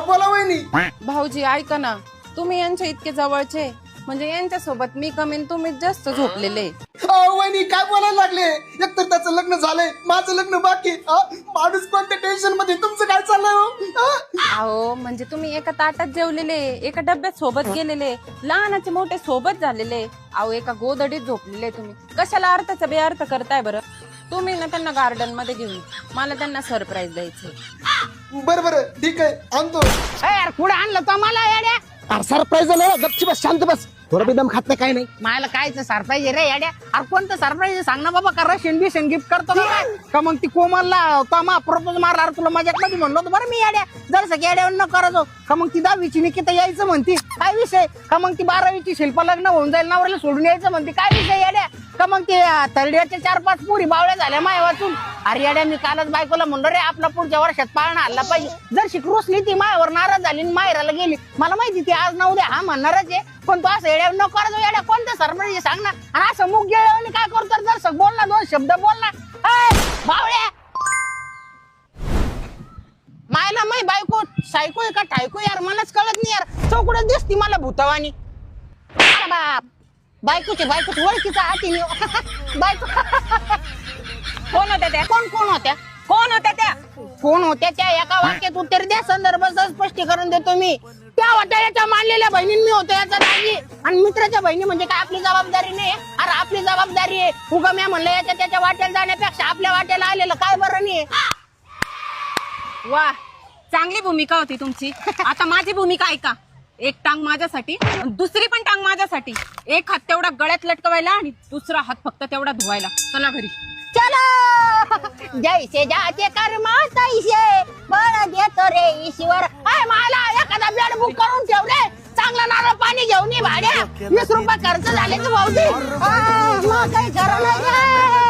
बोला वहिनी. भाऊजी ऐका ना, तुम्ही यांच्या इतके जवळचे, म्हणजे यांच्यासोबत मी कमी तुम्ही जास्त झोपलेले. वहिनी काय बोलायला लागले? एकतर त्याचं लग्न झालंय, माझं लग्न बाकी. माणूस कोणत्या टेन्शन मध्ये, तुमचं काय चाललंय हो? अहो म्हणजे तुम्ही एका ताटात जेवलेले, एका डब्यात सोबत गेलेले, लहानाचे मोठे सोबत झालेले. अहो एका गोदडीत झोपलेले. तुम्ही कशाला अर्थाचा बेअर्थ करताय बरं? तुम्ही ना त्यांना गार्डन मध्ये घेऊन, मला त्यांना सरप्राईज द्यायचं. बरं ठीक आहे, आणतो. यार पुढे आणलं तर मला येड्या. अरे सरप्राईज झालं, गपची बस, शांत बस. थोडं बेदम खात नाही, काय नाही. मला कायचं सरप्राईज रे येड्या? अरे कोणतं सरप्राईज सांग ना बाबा. का रशियन बिशन गिफ्ट करतो का काय? का मग ती कोमलला मा प्रपोज मारला? अरे तुला मजाक मध्ये म्हणलो होतो बरं मी येड्या, जरसं येड्या न करायचो. का मग ती 10वीची निकिता यायचं म्हणती, काय विषय? का मग ती 12वीची शिल्प लग्न होऊन जाईल, नवऱ्याला सोडून यायचं म्हणते, काय विषय येड्या? का मग ते थर्ड इयरच्या 4-5 पुरी बावळ्या झाल्या माय वाचून. अरे येड्या मी कालच बायकोला म्हणलो रे आपला पुढच्या वर्षात पाळणा हल्ला पाहिजे. जर शिकरूसली ती मायावर नाराज झाली आणि माहेराला गेली, मला माहिती ती आज ना उद्या हा म्हणणारच आहे. पण तू असं येड्या न करायचो येड्या. कोणतं सरप्राईज सांग ना? आणि असं मुख गेल्यावर काय करतो? जर बोल ना, 2 शब्द बोल ना. बावळ्या मायला माय बायको सायको आहे का ठायको यार, मलाच कळत नाही यार. चौकडच दिसती मला भूतावानी. बाप बायकोची ओळखीचा हाती बायको. कोण होत्या त्या? कोण होत्या? कोण होत्या त्या? कोण होत्या त्या एका वाक्यात उत्तर द्या. संदर्भाचं स्पष्टीकरण देतो मी. त्या होत्या याच्या मानलेल्या बहिणी, मी होतो याचा दाजी. आणि मित्राच्या बहिणी म्हणजे काय आपली जबाबदारी नाही? अरे आपली जबाबदारी आहे. उगा मी म्हणलं याच्या त्याच्या वाट्याला जाण्यापेक्षा आपल्या वाट्याला आलेलं काय बरं नाही? वा, चांगली भूमिका होती तुमची. आता माझी भूमिका ऐका. एक टांग माझ्यासाठी, दुसरी पण टांग माझ्यासाठी. एक हात तेवढा गळ्यात लटकवायला आणि दुसरा हात फक्त तेवढा धुवायला. चला घरी. चलो जैसे जाते कर्मा तैसे बळ देतो रे ईश्वर. मला एखादा बेड बुक करून ठेव रे. चांगला नारळ पाणी घेऊन ये भाड्या. 20 रुपये खर्च झाले तर भाऊजी. मग काही खरं नाही.